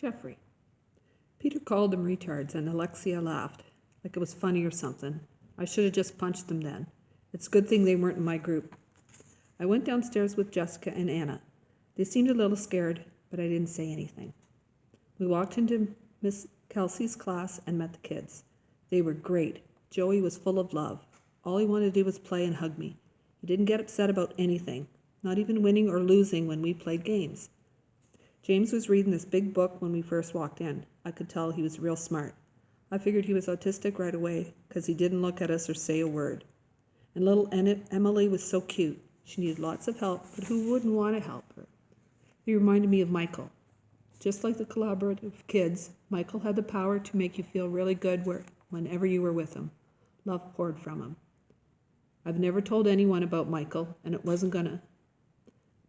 Jeffrey. Peter called them retards, and Alexia laughed, like it was funny or something. I should have just punched them then. It's a good thing they weren't in my group. I went downstairs with Jessica and Anna. They seemed a little scared, but I didn't say anything. We walked into Miss Kelsey's class and met the kids. They were great. Joey was full of love. All he wanted to do was play and hug me. He didn't get upset about anything, not even winning or losing when we played games. James was reading this big book when we first walked in. I could tell he was real smart. I figured he was autistic right away because he didn't look at us or say a word. And little Emily was so cute. She needed lots of help, but who wouldn't want to help her? He reminded me of Michael. Just like the collaborative kids, Michael had the power to make you feel really good whenever you were with him. Love poured from him. I've never told anyone about Michael, and it wasn't gonna.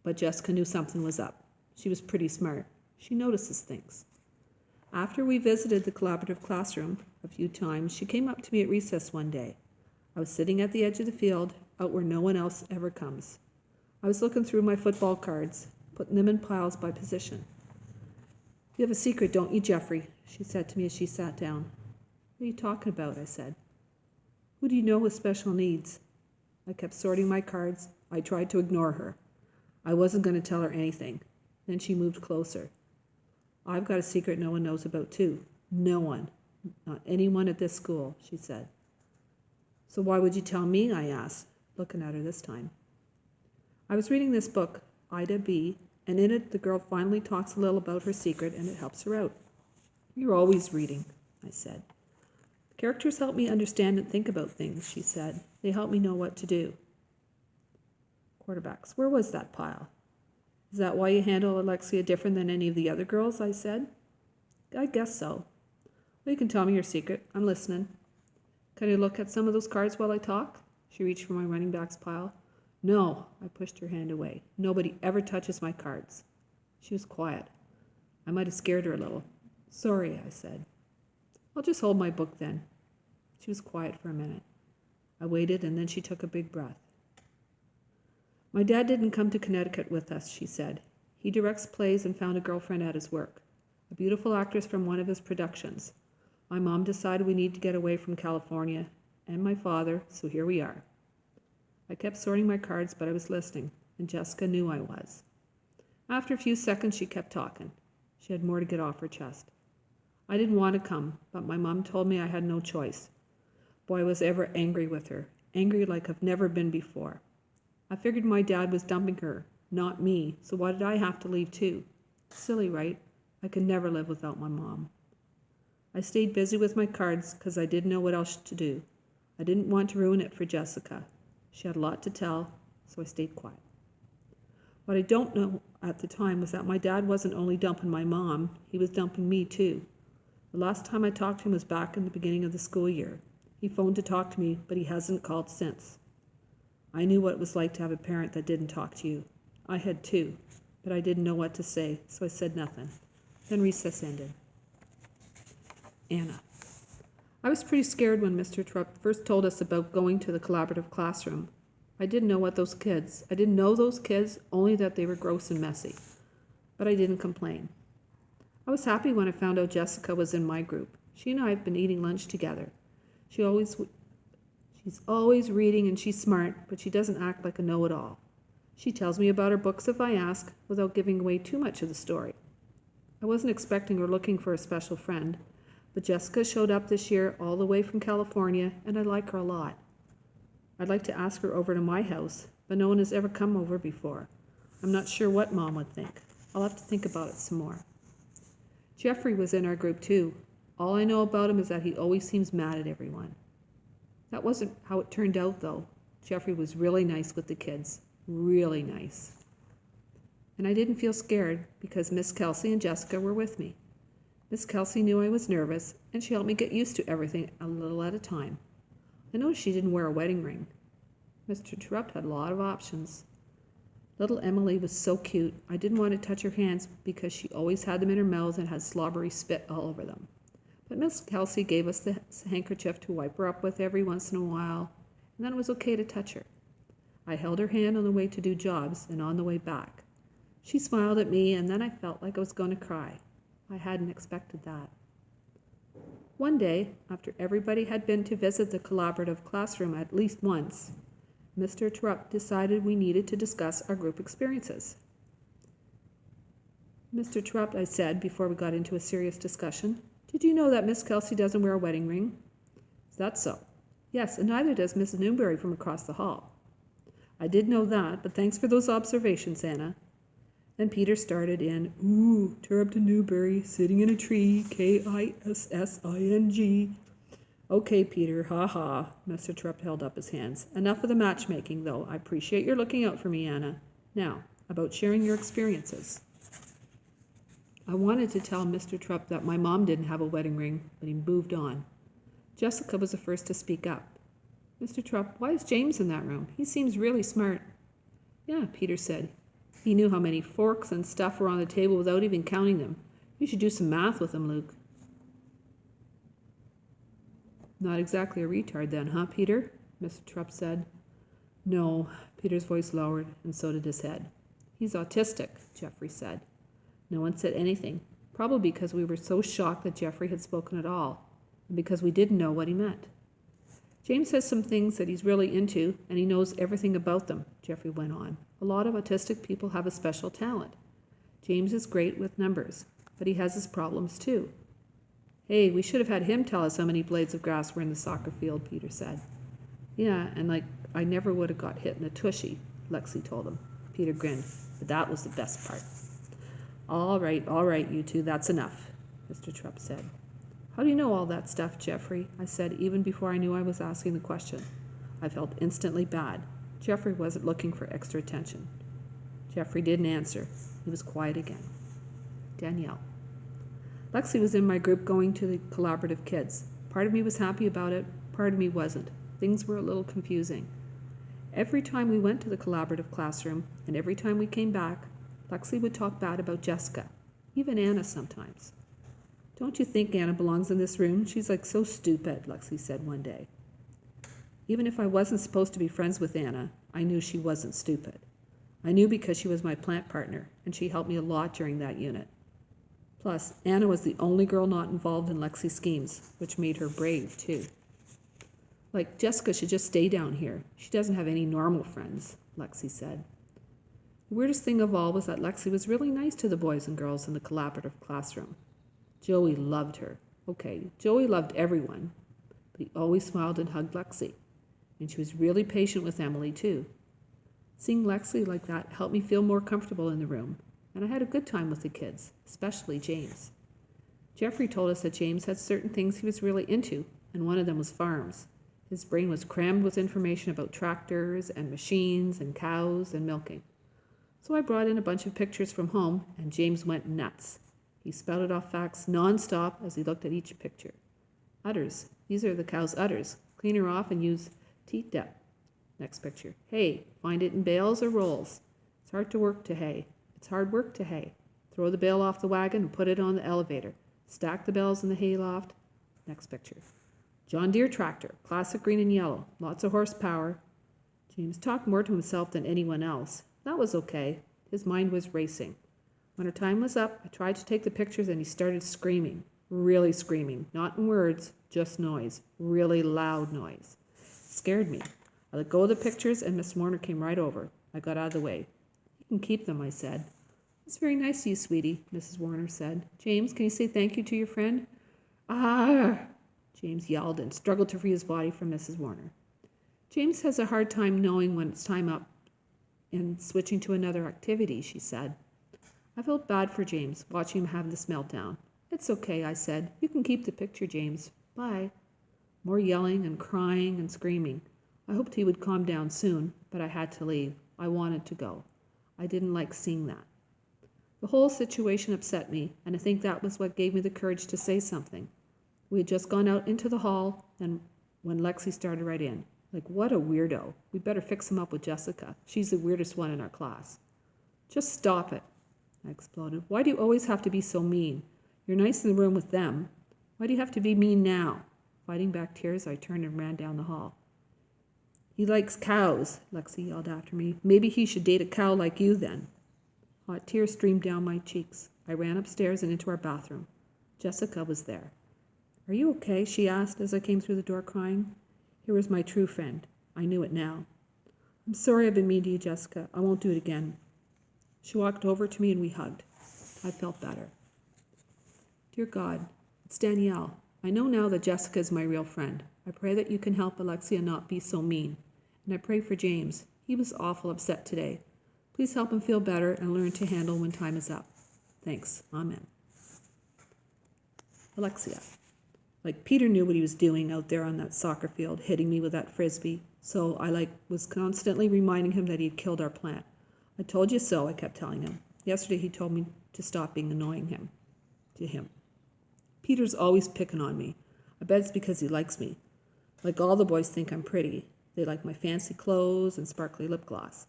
But Jessica knew something was up. She was pretty smart. She notices things. After we visited the collaborative classroom a few times, she came up to me at recess one day. I was sitting at the edge of the field, out where no one else ever comes. I was looking through my football cards, putting them in piles by position. You have a secret, don't you, Jeffrey? She said to me as she sat down. What are you talking about? I said. Who do you know with special needs? I kept sorting my cards. I tried to ignore her. I wasn't going to tell her anything. Then she moved closer. I've got a secret no one knows about too. No one. Not anyone at this school, she said. So why would you tell me? I asked, looking at her this time. I was reading this book, Ida B., and in it the girl finally talks a little about her secret and it helps her out. You're always reading, I said. Characters help me understand and think about things, she said. They help me know what to do. Quarterbacks. Where was that pile? Is that why you handle Alexia different than any of the other girls? I said. I guess so. Well, you can tell me your secret. I'm listening. Can I look at some of those cards while I talk? She reached for my running backs pile. No, I pushed her hand away. Nobody ever touches my cards. She was quiet. I might have scared her a little. Sorry, I said. I'll just hold my book then. She was quiet for a minute. I waited, and then she took a big breath. My dad didn't come to Connecticut with us, she said. He directs plays and found a girlfriend at his work, a beautiful actress from one of his productions. My mom decided we need to get away from California and my father, so here we are. I kept sorting my cards, but I was listening, and Jessica knew I was. After a few seconds, she kept talking. She had more to get off her chest. I didn't want to come, but my mom told me I had no choice. Boy, I was ever angry with her, angry like I've never been before. I figured my dad was dumping her, not me, so why did I have to leave too? Silly, right? I could never live without my mom. I stayed busy with my cards because I didn't know what else to do. I didn't want to ruin it for Jessica. She had a lot to tell, so I stayed quiet. What I don't know at the time was that my dad wasn't only dumping my mom, he was dumping me too. The last time I talked to him was back in the beginning of the school year. He phoned to talk to me, but he hasn't called since. I knew what it was like to have a parent that didn't talk to you. I had too, but I didn't know what to say, so I said nothing. Then recess ended. Anna. I was pretty scared when Mr. Terupt first told us about going to the collaborative classroom. I didn't know those kids, only that they were gross and messy. But I didn't complain. I was happy when I found out Jessica was in my group. She and I have been eating lunch together. She's always reading and she's smart, but she doesn't act like a know-it-all. She tells me about her books if I ask, without giving away too much of the story. I wasn't expecting or looking for a special friend, but Jessica showed up this year all the way from California, and I like her a lot. I'd like to ask her over to my house, but no one has ever come over before. I'm not sure what Mom would think. I'll have to think about it some more. Jeffrey was in our group too. All I know about him is that he always seems mad at everyone. That wasn't how it turned out, though. Jeffrey was really nice with the kids. Really nice. And I didn't feel scared because Miss Kelsey and Jessica were with me. Miss Kelsey knew I was nervous, and she helped me get used to everything a little at a time. I noticed she didn't wear a wedding ring. Mr. Terupt had a lot of options. Little Emily was so cute. I didn't want to touch her hands because she always had them in her mouth and had slobbery spit all over them. But Miss Kelsey gave us the handkerchief to wipe her up with every once in a while, and then it was okay to touch her. I held her hand on the way to do jobs and on the way back. She smiled at me, and then I felt like I was going to cry. I hadn't expected that. One day, after everybody had been to visit the collaborative classroom at least once, Mr. Terupt decided we needed to discuss our group experiences. Mr. Terupt, I said before we got into a serious discussion, did you know that Miss Kelsey doesn't wear a wedding ring? Is that so? Yes, and neither does Mrs. Newberry from across the hall. I did know that, but thanks for those observations, Anna. Then Peter started in, ooh, Terupt and Newberry, sitting in a tree, Kissing. Okay, Peter, ha. Mr. Terupt held up his hands. Enough of the matchmaking, though. I appreciate your looking out for me, Anna. Now, about sharing your experiences. I wanted to tell Mr. Terupt that my mom didn't have a wedding ring, but he moved on. Jessica was the first to speak up. Mr. Terupt, why is James in that room? He seems really smart. Yeah, Peter said. He knew how many forks and stuff were on the table without even counting them. You should do some math with him, Luke. Not exactly a retard then, huh, Peter? Mr. Terupt said. No, Peter's voice lowered, and so did his head. He's autistic, Geoffrey said. No one said anything, probably because we were so shocked that Geoffrey had spoken at all, and because we didn't know what he meant. James has some things that he's really into, and he knows everything about them, Geoffrey went on. A lot of autistic people have a special talent. James is great with numbers, but he has his problems too. Hey, we should have had him tell us how many blades of grass were in the soccer field, Peter said. Yeah, and I never would have got hit in a tushy, Lexi told him. Peter grinned, but that was the best part. All right, you two, that's enough, Mr. Terupt said. How do you know all that stuff, Geoffrey? I said, even before I knew I was asking the question. I felt instantly bad. Geoffrey wasn't looking for extra attention. Geoffrey didn't answer. He was quiet again. Danielle. Lexi was in my group going to the collaborative kids. Part of me was happy about it, part of me wasn't. Things were a little confusing. Every time we went to the collaborative classroom, and every time we came back, Lexi would talk bad about Jessica, even Anna sometimes. Don't you think Anna belongs in this room? She's so stupid, Lexi said one day. Even if I wasn't supposed to be friends with Anna, I knew she wasn't stupid. I knew because she was my plant partner, and she helped me a lot during that unit. Plus, Anna was the only girl not involved in Lexi's schemes, which made her brave, too. Jessica should just stay down here. She doesn't have any normal friends, Lexi said. The weirdest thing of all was that Lexi was really nice to the boys and girls in the collaborative classroom. Joey loved her. Okay, Joey loved everyone, but he always smiled and hugged Lexi. And she was really patient with Emily, too. Seeing Lexi like that helped me feel more comfortable in the room, and I had a good time with the kids, especially James. Geoffrey told us that James had certain things he was really into, and one of them was farms. His brain was crammed with information about tractors and machines and cows and milking. So I brought in a bunch of pictures from home, and James went nuts. He spouted off facts non-stop as he looked at each picture. Udders. These are the cow's udders. Clean her off and use teat depth. Next picture. Hay. Find it in bales or rolls. It's hard work to hay. Throw the bale off the wagon and put it on the elevator. Stack the bales in the hay loft. Next picture. John Deere tractor. Classic green and yellow. Lots of horsepower. James talked more to himself than anyone else. That was okay. His mind was racing. When our time was up, I tried to take the pictures and he started screaming. Really screaming. Not in words, just noise. Really loud noise. It scared me. I let go of the pictures and Miss Warner came right over. I got out of the way. You can keep them, I said. It's very nice of you, sweetie, Mrs. Warner said. James, can you say thank you to your friend? Ah! James yelled and struggled to free his body from Mrs. Warner. James has a hard time knowing when it's time up and switching to another activity, she said. I felt bad for James, watching him have this meltdown. It's okay, I said. You can keep the picture, James. Bye. More yelling and crying and screaming. I hoped he would calm down soon, but I had to leave. I wanted to go. I didn't like seeing that. The whole situation upset me, and I think that was what gave me the courage to say something. We had just gone out into the hall, and when Lexi started right in. What a weirdo. We better fix him up with Jessica. She's the weirdest one in our class. Just stop it, I exploded. Why do you always have to be so mean? You're nice in the room with them. Why do you have to be mean now? Fighting back tears, I turned and ran down the hall. He likes cows, Lexi yelled after me. Maybe he should date a cow like you then. Hot tears streamed down my cheeks. I ran upstairs and into our bathroom. Jessica was there. "Are you okay?" she asked as I came through the door crying. Here was my true friend. I knew it now. "I'm sorry I've been mean to you, Jessica. I won't do it again." She walked over to me and we hugged. I felt better. Dear God, it's Danielle. I know now that Jessica is my real friend. I pray that you can help Alexia not be so mean. And I pray for James. He was awful upset today. Please help him feel better and learn to handle when time is up. Thanks. Amen. Alexia. Like Peter knew what he was doing out there on that soccer field, hitting me with that frisbee. So I was constantly reminding him that he'd killed our plant. "I told you so," I kept telling him. Yesterday he told me to stop being annoying to him. Peter's always picking on me. I bet it's because he likes me. Like all the boys think I'm pretty. They like my fancy clothes and sparkly lip gloss.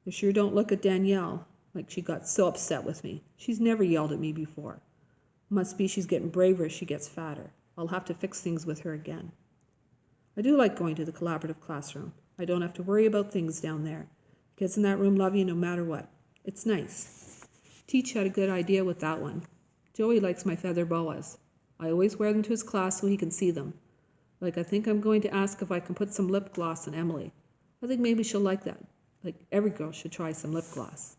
They sure don't look at Danielle, like she got so upset with me. She's never yelled at me before. Must be she's getting braver as she gets fatter. I'll have to fix things with her again. I do like going to the collaborative classroom. I don't have to worry about things down there. The kids in that room love you no matter what. It's nice. Teach had a good idea with that one. Joey likes my feather boas. I always wear them to his class so he can see them. Like I think I'm going to ask if I can put some lip gloss on Emily. I think maybe she'll like that. Like every girl should try some lip gloss.